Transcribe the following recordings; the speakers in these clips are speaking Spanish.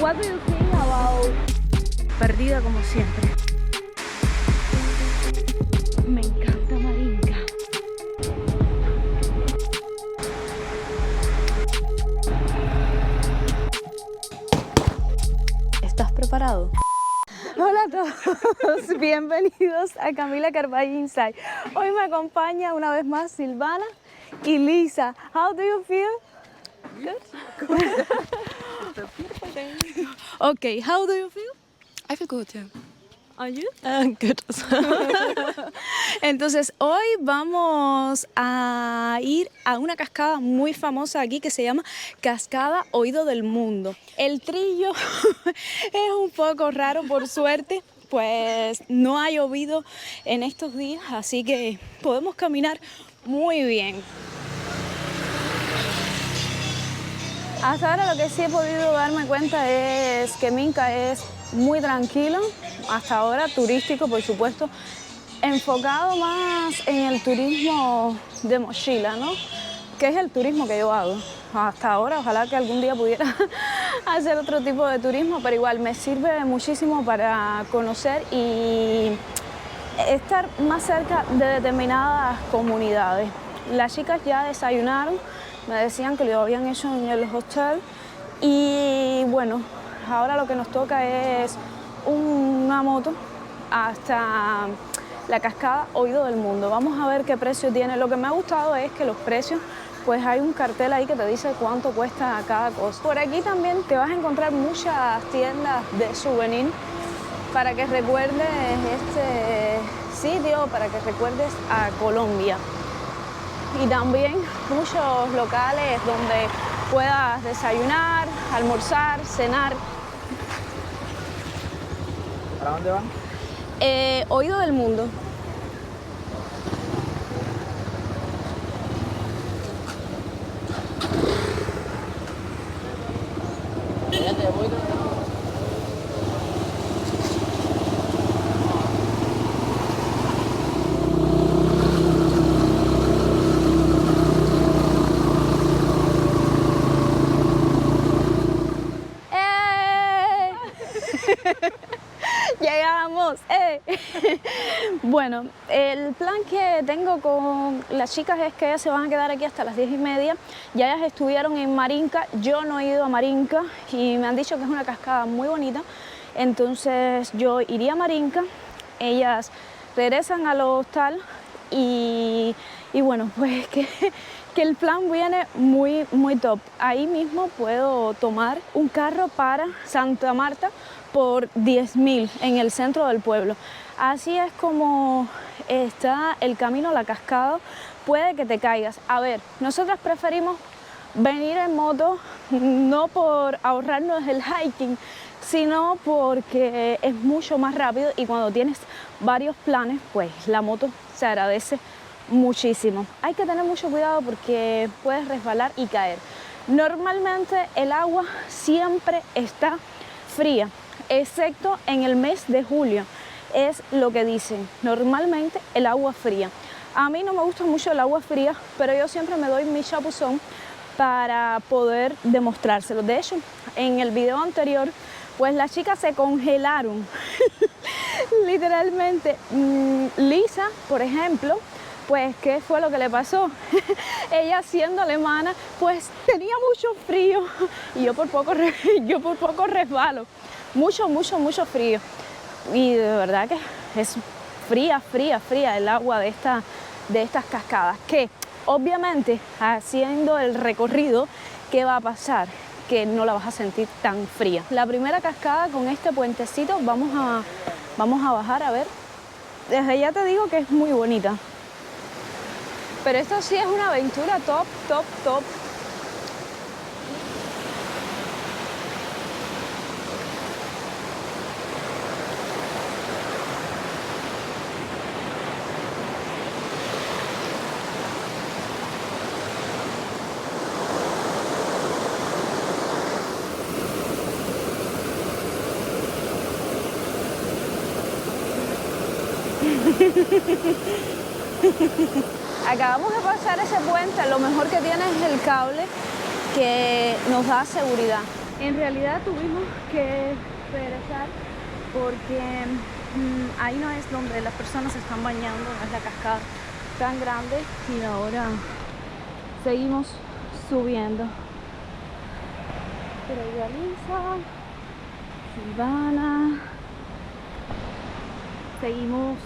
What do you think about... Perdida como siempre. Me encanta Marinka. ¿Estás preparado? Hola a todos, bienvenidos a Camila Carvalho Inside. Hoy me acompaña una vez más Silvana y Lisa. How do you feel? Good. It's a beautiful day. Okay, how do you feel? I feel good too. Are you? Good. Entonces hoy vamos a ir a una cascada muy famosa aquí que se llama Cascada Oído del Mundo. El trillo es un poco raro, por suerte, pues no ha llovido en estos días, así que podemos caminar muy bien. Hasta ahora lo que sí he podido darme cuenta es que Minca es muy tranquilo, hasta ahora turístico por supuesto, enfocado más en el turismo de mochila, ¿no? Que es el turismo que yo hago. Hasta ahora, ojalá que algún día pudiera hacer otro tipo de turismo, pero igual me sirve muchísimo para conocer y estar más cerca de determinadas comunidades. Las chicas ya desayunaron, me decían que lo habían hecho en el hostel y bueno, ahora lo que nos toca es una moto hasta la cascada Oído del Mundo. Vamos a ver qué precio tiene. Lo que me ha gustado es que los precios, pues hay un cartel ahí que te dice cuánto cuesta cada cosa. Por aquí también te vas a encontrar muchas tiendas de souvenir para que recuerdes este sitio, para que recuerdes a Colombia. Y también muchos locales donde puedas desayunar, almorzar, cenar. ¿Para dónde van? Oído del Mundo. Llegamos. Bueno, el plan que tengo con las chicas es que ellas se van a quedar aquí hasta las 10:30. Ya ellas estuvieron en Marinka, yo no he ido a Marinka y me han dicho que es una cascada muy bonita. Entonces yo iría a Marinka, ellas regresan al hostal y bueno, pues que el plan viene muy top. Ahí mismo puedo tomar un carro para Santa Marta por 10.000 en el centro del pueblo. Así es como está el camino a la cascada. Puede que te caigas. A ver, nosotras preferimos venir en moto no por ahorrarnos el hiking, sino porque es mucho más rápido y cuando tienes varios planes, pues la moto se agradece muchísimo. Hay que tener mucho cuidado porque puedes resbalar y caer. Normalmente el agua siempre está fría, excepto en el mes de julio, es lo que dicen, normalmente el agua fría. A mí no me gusta mucho el agua fría, pero yo siempre me doy mi chapuzón para poder demostrárselo. De hecho, en el video anterior, pues las chicas se congelaron, literalmente. Lisa, por ejemplo, pues ¿qué fue lo que le pasó? Ella siendo alemana, pues tenía mucho frío y yo por poco resbalo. Mucho frío. Y de verdad que es fría el agua de estas cascadas. Que obviamente haciendo el recorrido, ¿qué va a pasar? Que no la vas a sentir tan fría. La primera cascada con este puentecito, vamos a bajar a ver. Desde ya te digo que es muy bonita. Pero esto sí es una aventura top. Acabamos de pasar ese puente, lo mejor que tiene es el cable que nos da seguridad. En realidad tuvimos que regresar porque ahí no es donde las personas se están bañando, no es la cascada tan grande, y ahora seguimos subiendo. Pero Yalisa, Silvana, seguimos.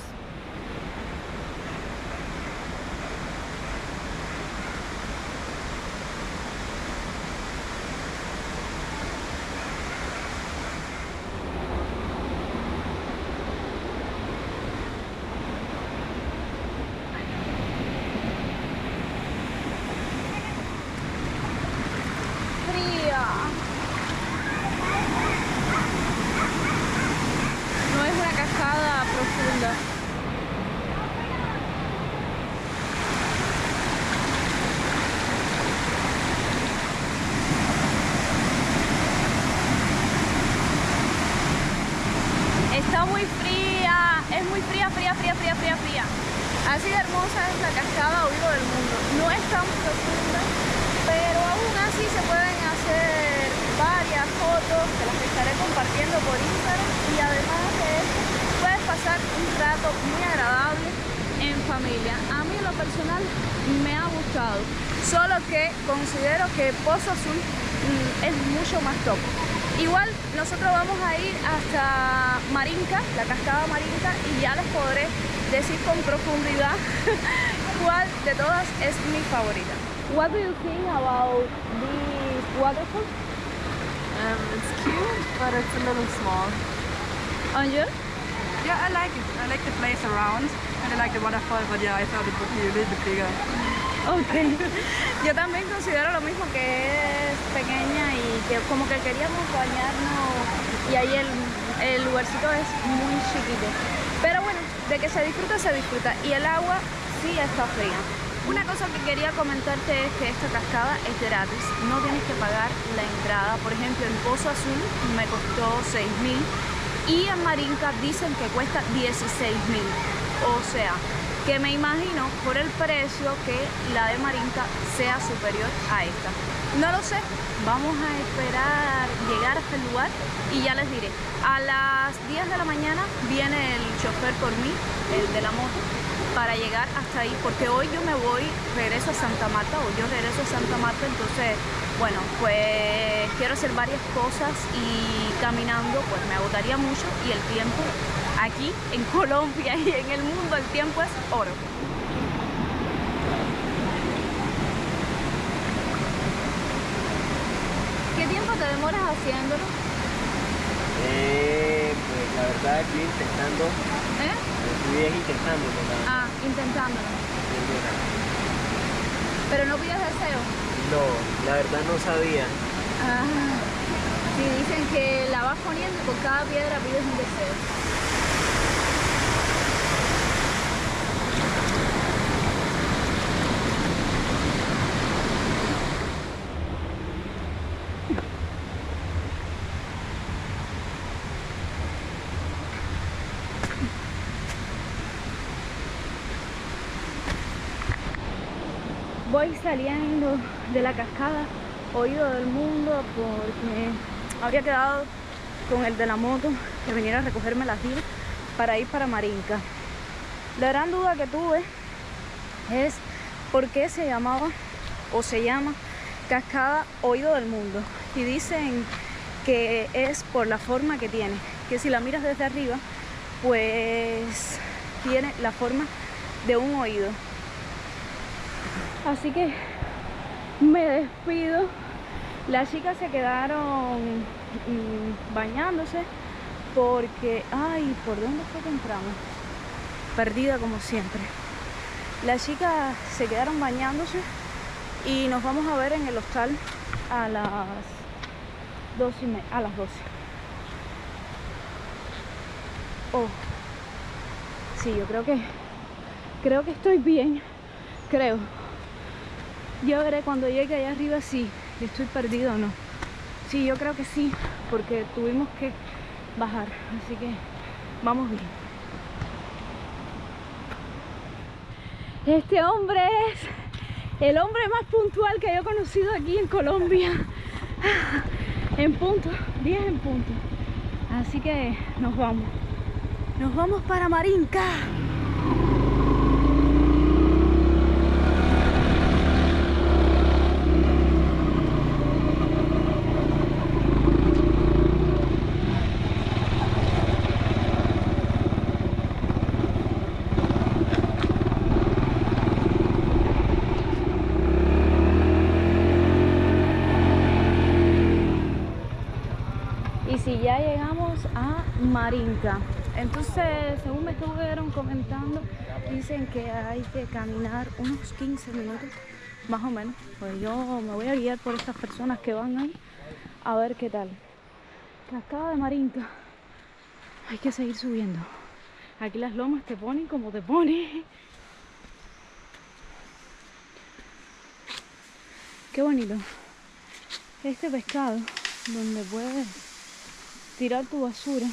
No es una cascada profunda. Está muy fría, es muy fría. Así de hermosa es la cascada Oído del Mundo. No es tan profunda, pero aún así se pueden hacer varias fotos, que las estaré compartiendo por Instagram, y además de eso puedes pasar un rato muy agradable en familia. A mí en lo personal me ha gustado, solo que considero que Pozo Azul es mucho más top. Igual nosotros vamos a ir hasta Marinka, la cascada Marinka, y ya les podré decir con profundidad cuál de todas es mi favorita. What do you think about this waterfall? It's cute, but it's a little small. And you? Yeah, I like it. I like the place around, and I like the waterfall, but yeah, I thought it would be a little bit bigger. Ok. Yo también considero lo mismo, que es pequeña y que como que queríamos bañarnos, y ahí el lugarcito es muy chiquito. Pero bueno, de que se disfruta, se disfruta. Y el agua sí está fría. Una cosa que quería comentarte es que esta cascada es gratis, no tienes que pagar la entrada. Por ejemplo, en Pozo Azul me costó 6.000 y en Marinka dicen que cuesta 16.000. O sea, que me imagino por el precio que la de Marinka sea superior a esta. No lo sé, vamos a esperar llegar hasta el lugar y ya les diré. A las 10 de la mañana viene el chofer por mí, el de la moto, para llegar hasta ahí, porque hoy yo me voy, regreso a Santa Marta, entonces, bueno, pues quiero hacer varias cosas y caminando pues me agotaría mucho, y el tiempo aquí en Colombia y en el mundo el tiempo es oro. ¿Qué tiempo te demoras haciéndolo? Pues la verdad estoy intentando. Estoy intentándolo. Ah, intentándolo. ¿Pero no pides deseo? No, la verdad no sabía. Ah, sí, dicen que la vas poniendo y por cada piedra pides un deseo. Voy saliendo de la cascada Oído del Mundo porque había quedado con el de la moto que viniera a recogerme las 10 para ir para Marinka. La gran duda que tuve es por qué se llamaba o se llama cascada Oído del Mundo, y dicen que es por la forma que tiene, que si la miras desde arriba pues tiene la forma de un oído. Así que me despido. Las chicas se quedaron bañándose porque... Ay, ¿por dónde fue que entramos? Perdida como siempre. Las chicas se quedaron bañándose y nos vamos a ver en el hostal a las 12:30, a las 12. Oh, sí, yo creo que estoy bien, creo. Yo veré cuando llegue allá arriba si estoy perdido o no. Sí, yo creo que sí, porque tuvimos que bajar, así que vamos bien. Este hombre es el hombre más puntual que yo he conocido aquí en Colombia. En punto, 10 en punto. Así que nos vamos. Nos vamos para Marinka. Y si ya llegamos a Marinka, entonces según me estuvieron comentando, dicen que hay que caminar unos 15 minutos, más o menos. Pues yo me voy a guiar por estas personas que van ahí, a ver qué tal. Cascada de Marinka, hay que seguir subiendo. Aquí las lomas te ponen como te ponen. Qué bonito. Este pescado, donde puedes tirar tu basura,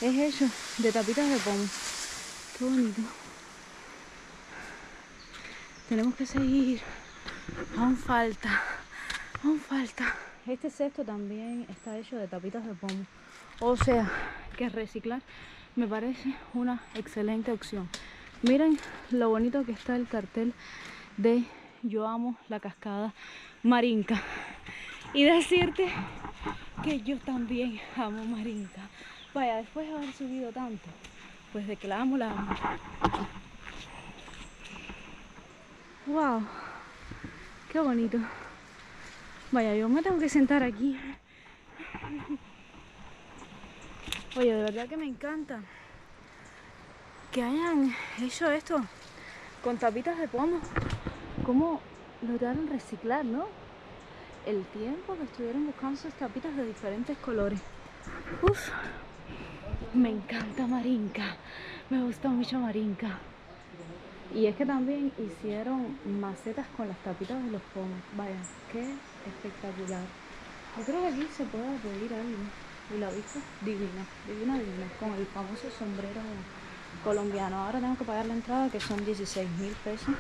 es hecho de tapitas de pomo. Qué bonito. Tenemos que seguir. Aún falta. Este cesto también está hecho de tapitas de pomo. O sea, que reciclar me parece una excelente opción. Miren lo bonito que está el cartel de Yo amo la cascada Marinka. Y decirte que yo también amo Marinka. Vaya, después de haber subido tanto, pues de que la amo, la amo. Wow, qué bonito. Vaya, yo me tengo que sentar aquí. Oye, de verdad que me encanta que hayan hecho esto con tapitas de pomo. ¿Cómo lograron reciclar, no? El tiempo que estuvieron buscando esas tapitas de diferentes colores. Uf, me encanta Marinka, me gusta mucho Marinka. Y es que también hicieron macetas con las tapitas de los pomos. Vaya, qué espectacular. Yo creo que aquí se puede pedir algo. Y la vista divina, con el famoso sombrero colombiano. Ahora tengo que pagar la entrada, que son 16.000 pesos.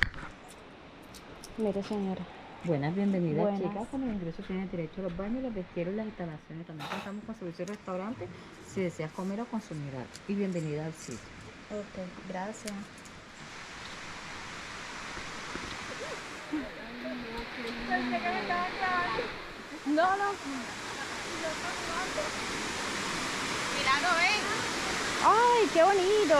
Mire, señora. Buenas, bienvenidas. Buenas. Chicas. Con los ingresos tienes derecho a los baños, los vestieros y las instalaciones. También contamos con servicio de restaurante si deseas comer o consumir algo. Y bienvenida al sitio. Ok, gracias. No, no. Mirando, ¿ven? ¡Ay, qué bonito!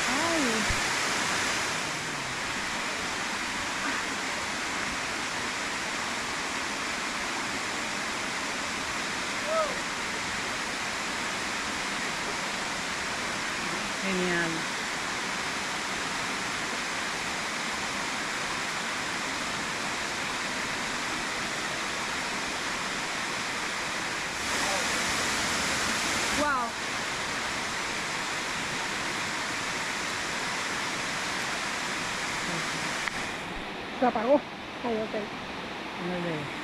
¡Ay! Genial. ¡Wow! Se apagó. Ay, ok. Muy bien.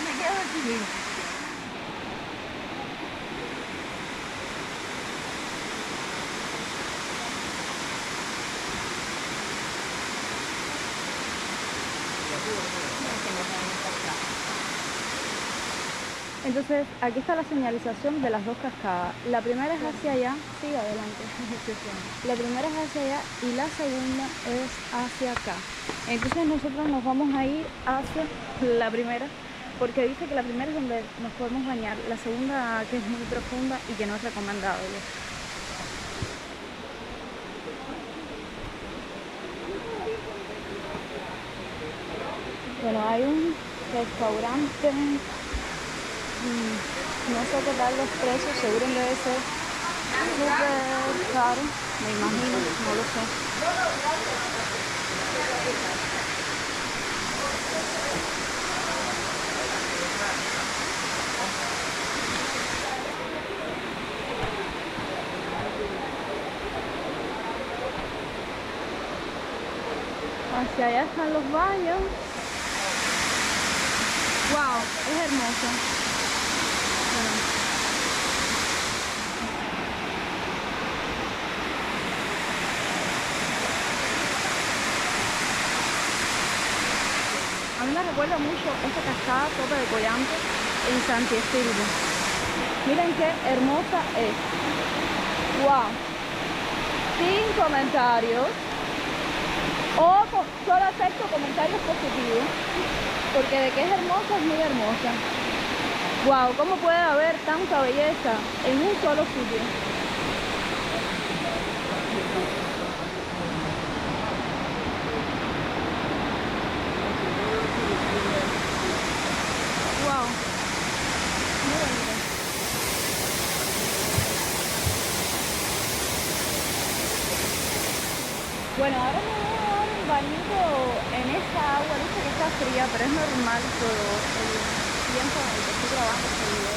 Me quedo aquí. Entonces, aquí está la señalización de las dos cascadas. La primera es hacia allá, sigue adelante. La primera es hacia allá y la segunda es hacia acá. Entonces nosotros nos vamos a ir hacia la primera, porque dice que la primera es donde nos podemos bañar, la segunda que es muy profunda y que no es recomendable. Bueno, hay un restaurante. No sé qué tal los precios, seguro debe ser súper caro, me imagino, no lo sé. Hacia allá están los baños. Wow, es hermoso. Bueno. A mí me recuerda mucho esta cascada Tope de Collante en Santi Espíritu. Miren qué hermosa es. Wow. Sin comentarios. Solo acepto comentarios positivos. Porque de que es hermosa, es muy hermosa. Wow, ¿cómo puede haber tanta belleza en un solo sitio? Wow, muy bonito. Bueno, ahora me voy a dar un bañito en esta agua. Dice que está fría, pero es normal por el tiempo en el que estoy grabando este video.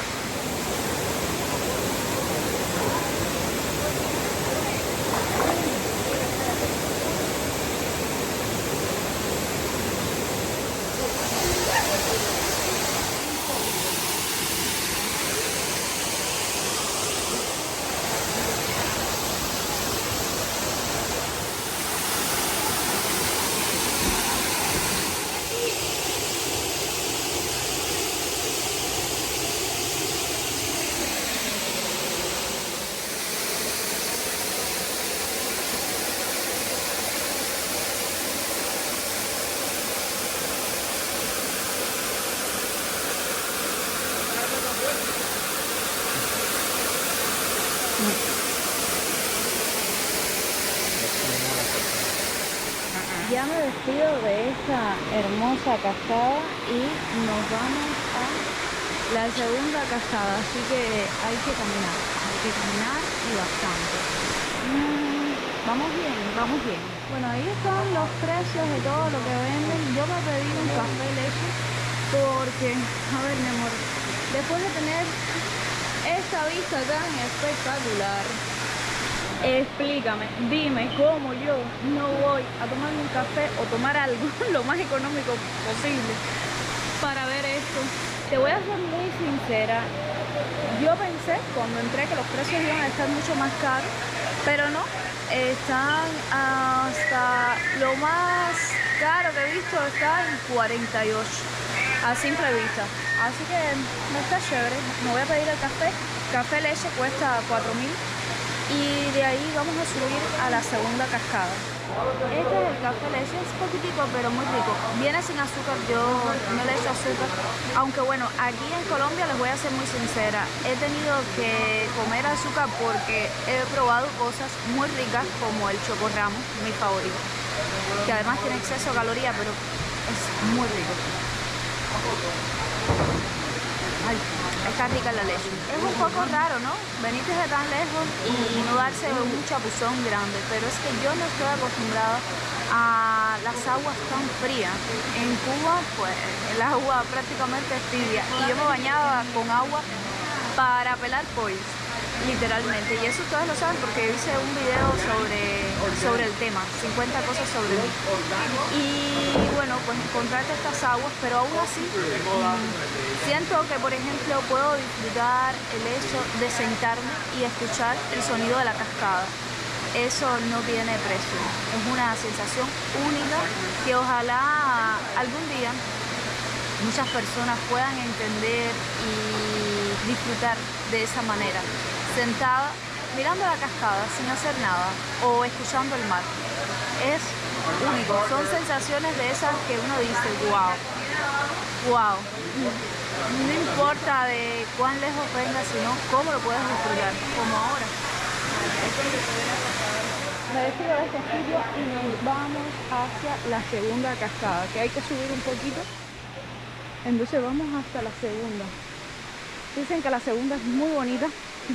Ya me despido de esta hermosa cascada y nos vamos a la segunda cascada, así que hay que caminar y bastante. Vamos bien, vamos bien. Bueno, ahí están los precios de todo lo que venden. Yo me pedí un café leche porque, a ver mi amor, después de tener esta vista tan espectacular, explícame, dime cómo yo no voy a tomarme un café o tomar algo lo más económico posible para ver esto. Te voy a ser muy sincera, yo pensé cuando entré que los precios iban a estar mucho más caros, pero no, están hasta lo más caro que he visto está en 48 a simple vista, así que no está chévere. Me voy a pedir el café leche, cuesta 4.000. Y de ahí vamos a subir a la segunda cascada. Este es el café leche, es poquitico pero muy rico. Viene sin azúcar, yo no le echo azúcar. Aunque bueno, aquí en Colombia les voy a ser muy sincera, he tenido que comer azúcar porque he probado cosas muy ricas como el chocorramo, mi favorito. Que además tiene exceso de calorías, pero es muy rico. Ay, está rica la leche. Es un poco raro, ¿no? Venir desde tan lejos y no darse un chapuzón grande, pero es que yo no estoy acostumbrada a las aguas tan frías. En Cuba, pues, el agua prácticamente es tibia y yo me bañaba con agua para pelar pollos, literalmente. Y eso ustedes lo saben porque hice un video sobre el tema, 50 cosas sobre mí. Y bueno, pues encontrarte estas aguas, pero aún así siento que, por ejemplo, puedo disfrutar el hecho de sentarme y escuchar el sonido de la cascada. Eso no tiene precio. Es una sensación única que ojalá algún día muchas personas puedan entender y disfrutar de esa manera, sentada, mirando la cascada sin hacer nada o escuchando el mar. Es único, son sensaciones de esas que uno dice, wow, wow. No importa de cuán lejos vengas, sino cómo lo puedes disfrutar, como ahora. Me despido de este sitio y nos vamos hacia la segunda cascada, que hay que subir un poquito. Entonces vamos hasta la segunda. Dicen que la segunda es muy bonita.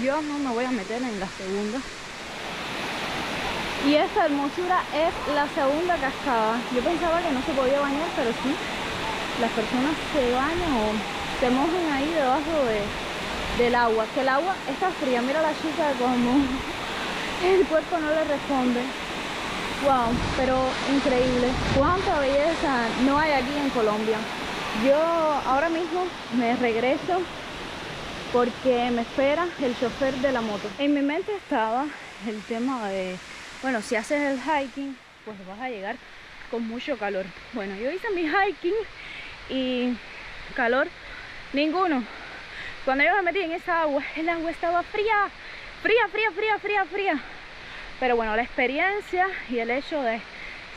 Yo no me voy a meter en la segunda. Y esta hermosura es la segunda cascada. Yo pensaba que no se podía bañar, pero sí. Las personas se bañan o se mojan ahí debajo del agua. Que el agua está fría. Mira a la chica como el cuerpo no le responde. Wow, pero increíble. Cuánta belleza no hay aquí en Colombia. Yo ahora mismo me regreso porque me espera el chofer de la moto. En mi mente estaba el tema de, bueno, si haces el hiking, pues vas a llegar con mucho calor. Bueno, yo hice mi hiking y calor ninguno. Cuando yo me metí en esa agua, el agua estaba fría, fría, fría, fría, fría, fría. Pero bueno, la experiencia y el hecho de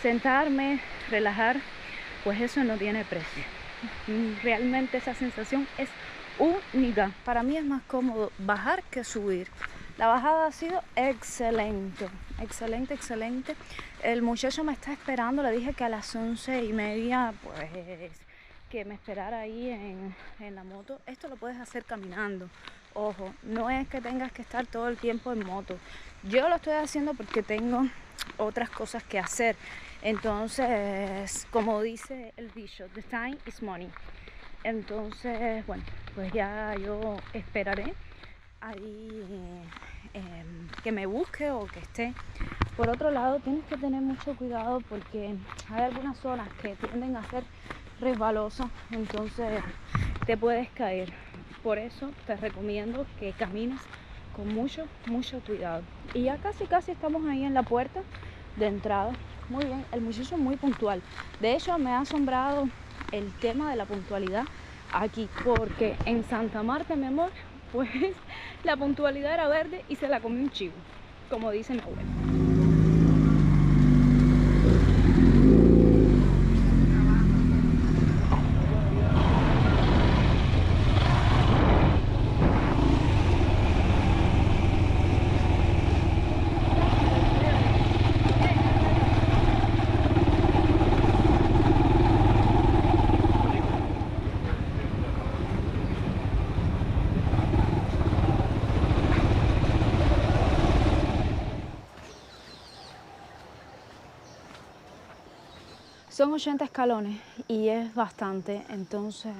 sentarme, relajar, pues eso no tiene precio. Realmente esa sensación es única. Para mí es más cómodo bajar que subir. La bajada ha sido excelente, excelente, excelente. El muchacho me está esperando, le dije que a las 11:30, pues, que me esperara ahí en la moto. Esto lo puedes hacer caminando. Ojo, no es que tengas que estar todo el tiempo en moto. Yo lo estoy haciendo porque tengo otras cosas que hacer. Entonces, como dice el dicho, the time is money. Entonces, bueno, pues ya yo esperaré ahí que me busque o que esté. Por otro lado, tienes que tener mucho cuidado porque hay algunas zonas que tienden a ser resbalosas, entonces te puedes caer. Por eso te recomiendo que camines con mucho, mucho cuidado. Y ya casi estamos ahí en la puerta de entrada. Muy bien, el muchacho es muy puntual. De hecho, me ha asombrado el tema de la puntualidad aquí, porque en Santa Marta, mi amor, pues la puntualidad era verde y se la comió un chivo, como dice mi abuela. Son 80 escalones y es bastante, entonces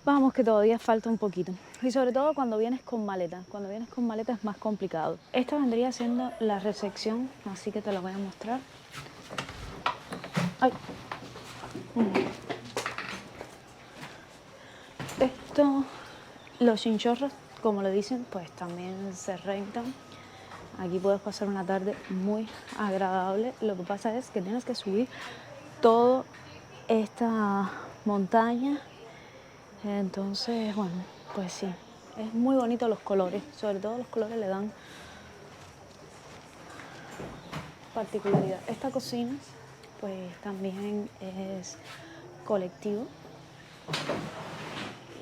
vamos que todavía falta un poquito. Y sobre todo cuando vienes con maleta. Cuando vienes con maleta es más complicado. Esta vendría siendo la recepción, así que te la voy a mostrar. Ay. Esto, los chinchorros, como le dicen, pues también se rentan. Aquí puedes pasar una tarde muy agradable. Lo que pasa es que tienes que subir toda esta montaña. Entonces, bueno, pues sí, es muy bonito los colores. Sobre todo los colores le dan particularidad. Esta cocina, pues también es colectivo.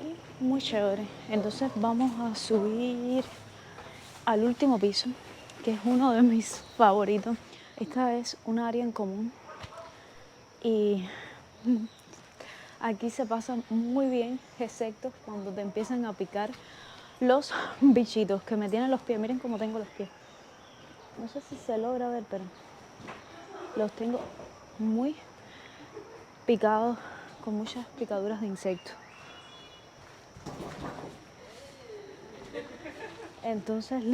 Y muy chévere. Entonces vamos a subir al último piso, que es uno de mis favoritos. Esta es un área en común y aquí se pasa muy bien, excepto cuando te empiezan a picar los bichitos que me tienen los pies. Miren cómo tengo los pies. No sé si se logra ver, pero los tengo muy picados, con muchas picaduras de insectos. Entonces,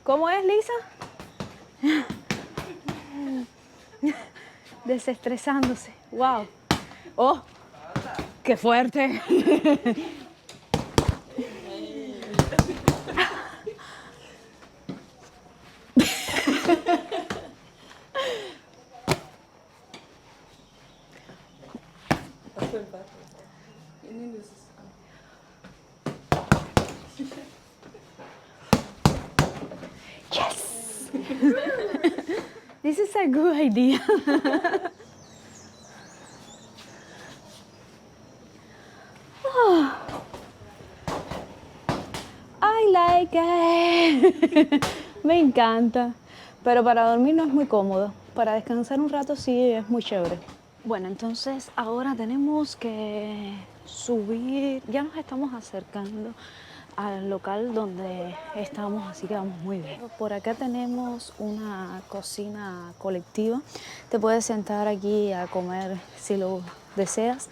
¿cómo es, Lisa? Desestresándose. ¡Wow! ¡Oh! ¡Qué fuerte! Yes! This is a good idea. Oh, I like it. Me encanta. Pero para dormir no es muy cómodo. Para descansar un rato sí es muy chévere. Bueno, entonces ahora tenemos que subir. Ya nos estamos acercando al local donde estamos, así que vamos muy bien. Por acá tenemos una cocina colectiva. Te puedes sentar aquí a comer si lo deseas.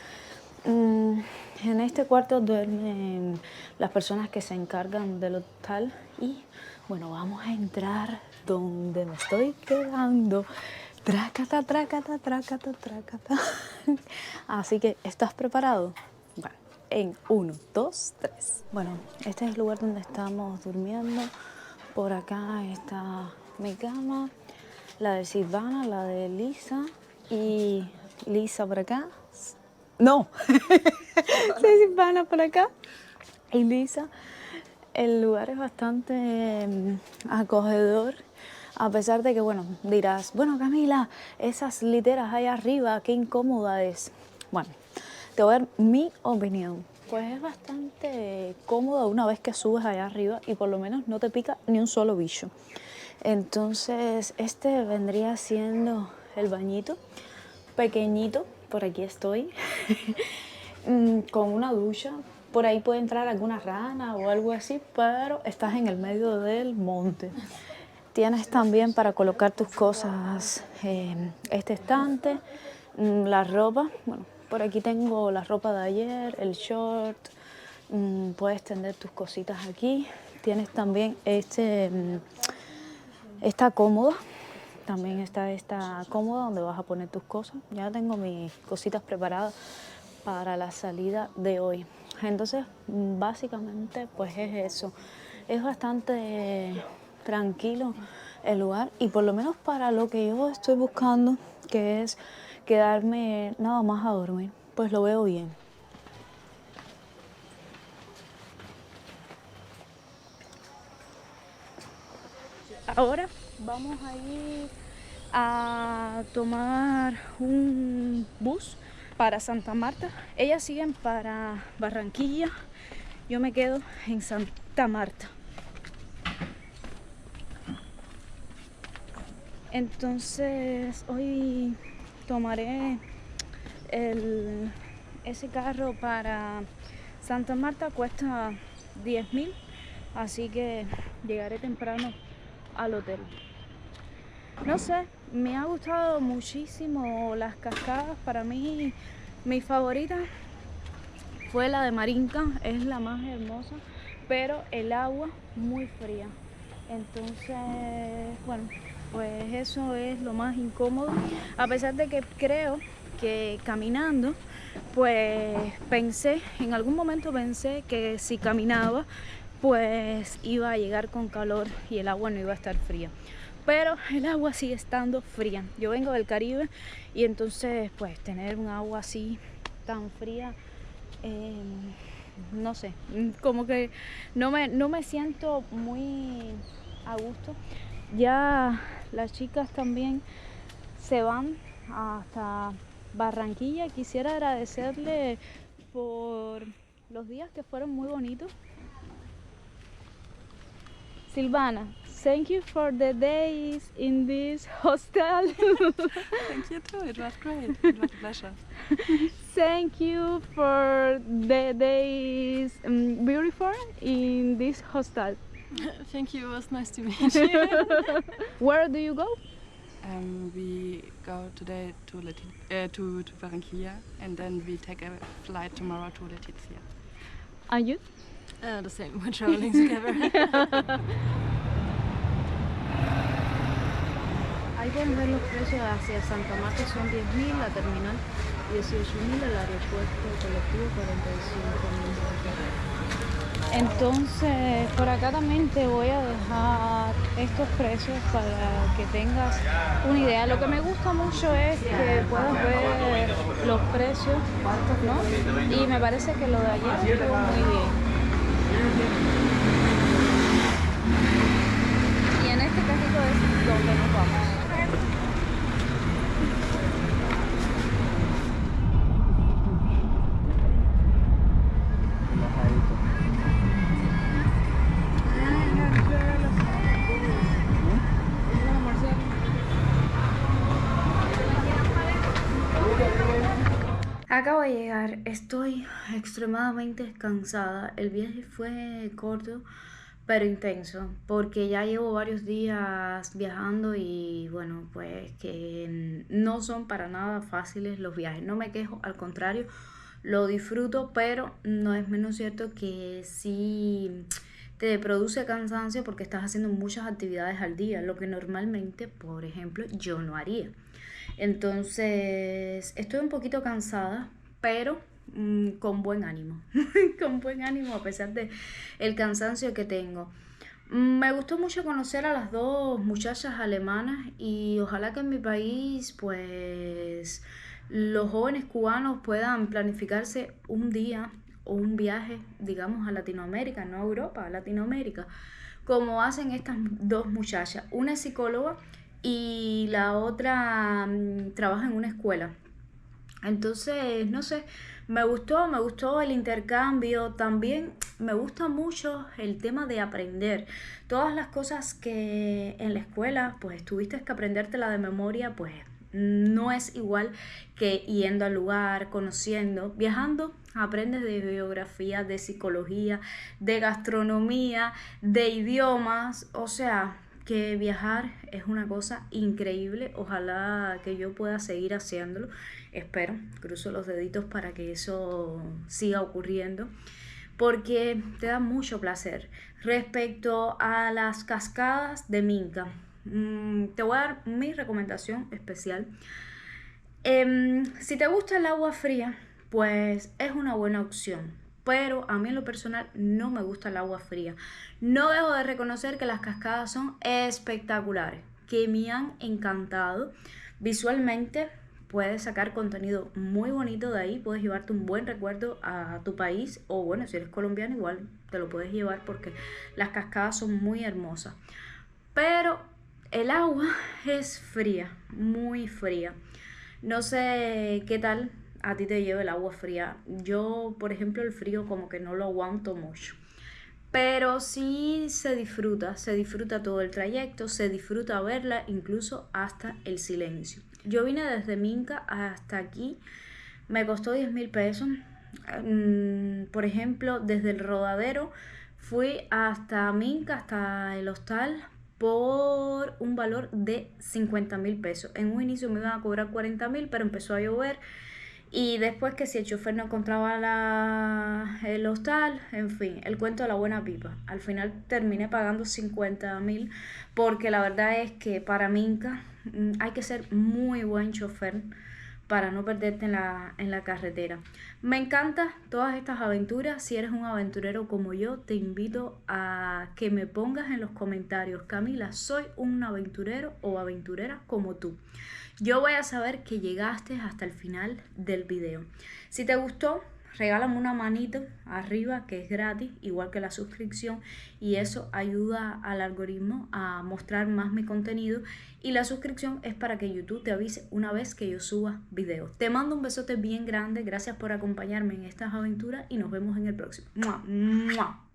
En este cuarto duermen las personas que se encargan del hotel y bueno, vamos a entrar donde me estoy quedando. Trácata, trácata, trácata, trácata. Así que, ¿estás preparado? Bueno, en 1, 2, 3. Bueno, este es el lugar donde estamos durmiendo. Por acá está mi cama, la de Silvana, la de Lisa y Lisa por acá. No, sí, Silvana por acá y Lisa. El lugar es bastante acogedor, a pesar de que, bueno, dirás, bueno, Camila, esas literas allá arriba, qué incómoda es. Bueno, te voy a dar mi opinión. Pues es bastante cómoda una vez que subes allá arriba y por lo menos no te pica ni un solo bicho. Entonces, este vendría siendo el bañito, pequeñito, por aquí estoy, con una ducha. Por ahí puede entrar alguna rana o algo así, pero estás en el medio del monte. Tienes también para colocar tus cosas este estante, la ropa. Bueno, por aquí tengo la ropa de ayer, el short. Puedes tender tus cositas aquí. Tienes también esta cómoda. También está esta cómoda donde vas a poner tus cosas. Ya tengo mis cositas preparadas para la salida de hoy. Entonces, básicamente, pues es eso. Es bastante tranquilo el lugar y por lo menos para lo que yo estoy buscando, que es quedarme nada más a dormir, pues lo veo bien. Ahora vamos a ir a tomar un bus para Santa Marta. Ellas siguen para Barranquilla. Yo me quedo en Santa Marta. Entonces hoy tomaré ese carro para Santa Marta, cuesta 10.000, así que llegaré temprano al hotel. No sé, me ha gustado muchísimo las cascadas. Para mí, mi favorita fue la de Marinka, es la más hermosa, pero el agua muy fría. Entonces, bueno, pues eso es lo más incómodo, a pesar de que creo que caminando, pues en algún momento pensé que si caminaba, pues iba a llegar con calor y el agua no iba a estar fría. Pero el agua sigue estando fría. Yo vengo del Caribe y entonces pues tener un agua así tan fría, no sé, como que no me siento muy a gusto. Ya las chicas también se van hasta Barranquilla. Quisiera agradecerle por los días que fueron muy bonitos. Silvana, thank you for the days in this hostel. Thank you too, it was great. It was a pleasure. Thank you for the days beautiful in this hostel. Thank you, it was nice to meet you. Where do you go? We go today to Barranquilla, and then we take a flight tomorrow to Letizia. And you? The same, we're traveling together. Ahí pueden ver los precios. Hacia Santa Marta son 10.000, la terminal 18.000, el aeropuerto colectivo 45.000. Entonces, por acá también te voy a dejar estos precios para que tengas una idea. Lo que me gusta mucho es que puedas ver los precios, ¿no? Y me parece que lo de ayer estuvo muy bien. Y en este casito es donde nos vamos. Acabo de llegar, estoy extremadamente cansada. El viaje fue corto pero intenso porque ya llevo varios días viajando y bueno, pues que no son para nada fáciles los viajes. No me quejo, al contrario, lo disfruto, pero no es menos cierto que sí te produce cansancio porque estás haciendo muchas actividades al día, lo que normalmente, por ejemplo, yo no haría. Entonces, estoy un poquito cansada, pero con buen ánimo, con buen ánimo a pesar de el cansancio que tengo. Me gustó mucho conocer a las dos muchachas alemanas y ojalá que en mi país, pues, los jóvenes cubanos puedan planificarse un día o un viaje, digamos, a Latinoamérica, no a Europa, a Latinoamérica, como hacen estas dos muchachas. Una es psicóloga y la otra trabaja en una escuela. Entonces, no sé, me gustó el intercambio, también me gusta mucho el tema de aprender. Todas las cosas que en la escuela, pues tuviste que aprendértela de memoria, pues no es igual que yendo al lugar, conociendo, viajando. Aprendes de biografía, de psicología, de gastronomía, de idiomas, o sea, que viajar es una cosa increíble. Ojalá que yo pueda seguir haciéndolo. Espero, cruzo los deditos para que eso siga ocurriendo, porque te da mucho placer. Respecto a las cascadas de Minca, te voy a dar mi recomendación especial. Si te gusta el agua fría, pues es una buena opción. Pero a mí en lo personal no me gusta el agua fría. No dejo de reconocer que las cascadas son espectaculares, que me han encantado. Visualmente puedes sacar contenido muy bonito de ahí, puedes llevarte un buen recuerdo a tu país, o bueno, si eres colombiano igual te lo puedes llevar porque las cascadas son muy hermosas. Pero el agua es fría, muy fría. No sé qué tal a ti te lleva el agua fría. Yo, por ejemplo, el frío como que no lo aguanto mucho. Pero sí se disfruta todo el trayecto, se disfruta verla, incluso hasta el silencio. Yo vine desde Minca hasta aquí, me costó 10.000 pesos. Por ejemplo, desde el Rodadero fui hasta Minca, hasta el hostal, por un valor de 50.000 pesos. En un inicio me iban a cobrar 40.000, pero empezó a llover. Y después que si el chofer no encontraba el hostal, en fin, el cuento de la buena pipa. Al final terminé pagando 50.000 porque la verdad es que para Minca hay que ser muy buen chofer para no perderte en la carretera. Me encantan todas estas aventuras. Si eres un aventurero como yo, te invito a que me pongas en los comentarios: Camila, ¿soy un aventurero o aventurera como tú? Yo voy a saber que llegaste hasta el final del video. Si te gustó, regálame una manito arriba, que es gratis, igual que la suscripción, y eso ayuda al algoritmo a mostrar más mi contenido, y la suscripción es para que YouTube te avise una vez que yo suba videos. Te mando un besote bien grande, gracias por acompañarme en estas aventuras y nos vemos en el próximo. ¡Mua! ¡Mua!